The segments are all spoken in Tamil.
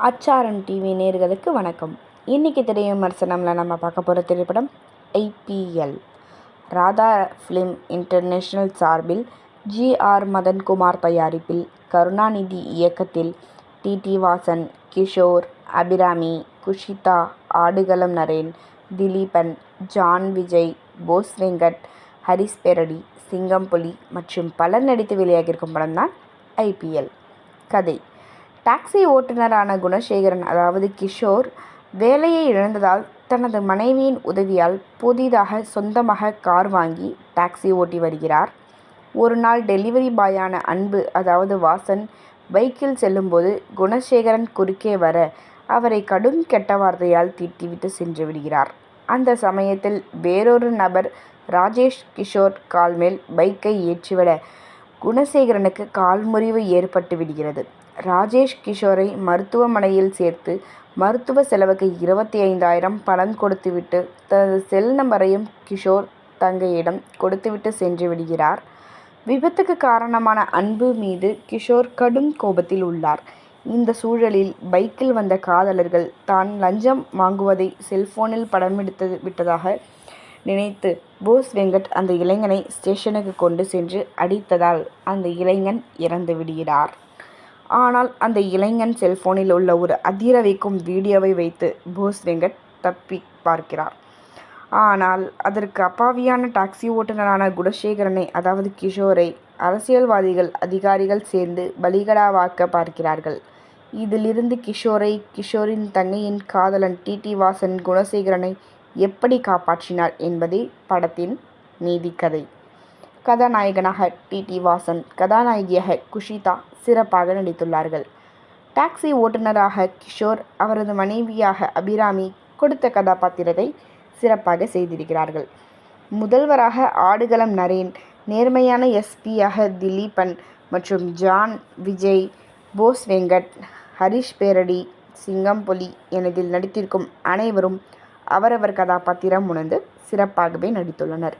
அச்சாரம் டிவி நேயர்களுக்கு வணக்கம். இன்றைக்கி திரைவிமர்சனம்ல நம்ம பார்க்க போகிற திரைப்படம் ஐபிஎல். ராதா ஃபிலிம் இன்டர்நேஷனல் சார்பில் ஜி.ஆர். மதன்குமார் தயாரிப்பில் கருணாநிதி இயக்கத்தில் டி.டி. வாசன், கிஷோர், அபிராமி, குஷிதா, ஆடுகளம் நரேன், திலீபன், ஜான் விஜய், போஸ் வெங்கட், ஹரிஷ் பெரடி, சிங்கம்புலி மற்றும் பலர் நடித்து வெளியாகியிருக்கும் படம்தான் ஐபிஎல். கதை: டாக்ஸி ஓட்டுநரான குணசேகரன் அதாவது கிஷோர் வேலையை இழந்ததால் தனது மனைவியின் உதவியால் புதிதாக சொந்தமாக கார் வாங்கி டாக்ஸி ஓட்டி வருகிறார். ஒரு நாள் டெலிவரி பாயான அன்பு அதாவது வாசன் பைக்கில் செல்லும்போது குணசேகரன் குறுக்கே வர அவரை கடும் கெட்ட வார்த்தையால் திட்டிவிட்டு சென்று விடுகிறார். அந்த சமயத்தில் வேறொரு நபர் ராஜேஷ் கிஷோர் கால் மேல் பைக்கை ஏற்றிவிட குணசேகரனுக்கு கால் முறிவு ஏற்பட்டு விடுகிறது. ராஜேஷ் கிஷோரை மருத்துவமனையில் சேர்த்து மருத்துவ செலவுக்கு 25,000 பணம் கொடுத்துவிட்டு தனது செல் நம்பரையும் கிஷோர் தங்கையிடம் கொடுத்துவிட்டு சென்று விடுகிறார். விபத்துக்கு காரணமான அன்பு மீது கிஷோர் கடும் கோபத்தில் உள்ளார். இந்த சூழலில் பைக்கில் வந்த காதலர்கள் தான் லஞ்சம் வாங்குவதை செல்போனில் படமெடுத்து விட்டதாக நினைத்து போஸ் வெங்கட் அந்த இளைஞனை ஸ்டேஷனுக்கு கொண்டு சென்று அடித்ததால் அந்த இளைஞன் இறந்து விடுகிறார். ஆனால் அந்த இளைஞன் செல்போனில் உள்ள ஒரு அதிர வைக்கும் வீடியோவை வைத்து போஸ் வெங்கட் தப்பி பார்க்கிறார். ஆனால் அதற்கு அப்பாவியான டாக்ஸி ஓட்டுநரான குணசேகரனை அதாவது கிஷோரை அரசியல்வாதிகள் அதிகாரிகள் சேர்ந்து பலிகடாவாக்க பார்க்கிறார்கள். இதிலிருந்து கிஷோரின் தங்கையின் காதலன் டி.டி. வாசன் குணசேகரனை எப்படி காப்பாற்றினார் என்பதே படத்தின் மீதி கதை. கதாநாயகனாக டி.டி. வாசன், கதாநாயகியாக குஷிதா சிறப்பாக நடித்துள்ளார்கள். டாக்ஸி ஓட்டுநராக கிஷோர், அவரது மனைவியாக அபிராமி கொடுத்த கதாபாத்திரத்தை சிறப்பாக செய்திருக்கிறார்கள். முதல்வராக ஆடுகளம் நரேன், நேர்மையான எஸ்.பி.யாக திலீபன் மற்றும் ஜான் விஜய், போஸ் வெங்கட், ஹரிஷ் பெரடி, சிங்கம்புலி என இதில் நடித்திருக்கும் அனைவரும் அவரவர் கதாபாத்திரம் உணர்ந்து சிறப்பாகவே நடித்துள்ளனர்.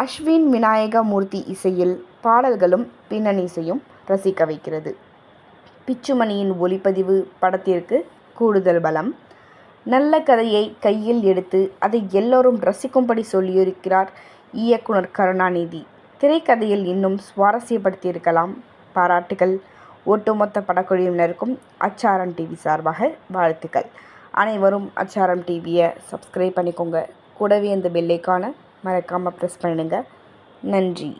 அஸ்வின் விநாயக மூர்த்தி இசையில் பாடல்களும் பின்னணி இசையும் ரசிக்க வைக்கிறது. பிச்சுமணியின் ஒளிப்பதிவு படத்திற்கு கூடுதல் பலம். நல்ல கதையை கையில் எடுத்து அதை எல்லோரும் ரசிக்கும்படி சொல்லியிருக்கிறார் இயக்குனர் கருணாநிதி. திரைக்கதையில் இன்னும் சுவாரஸ்யப்படுத்தியிருக்கலாம். பாராட்டுகள். ஒட்டுமொத்த படக்குழுவினருக்கும் அச்சாரம் டிவி சார்பாக வாழ்த்துக்கள். அனைவரும் அச்சாரம் டிவியை சப்ஸ்கிரைப் பண்ணிக்கோங்க. கூடவே இந்த பெல் ஐகானை மறக்காமல் ப்ரெஸ் பண்ணுங்க. நன்றி.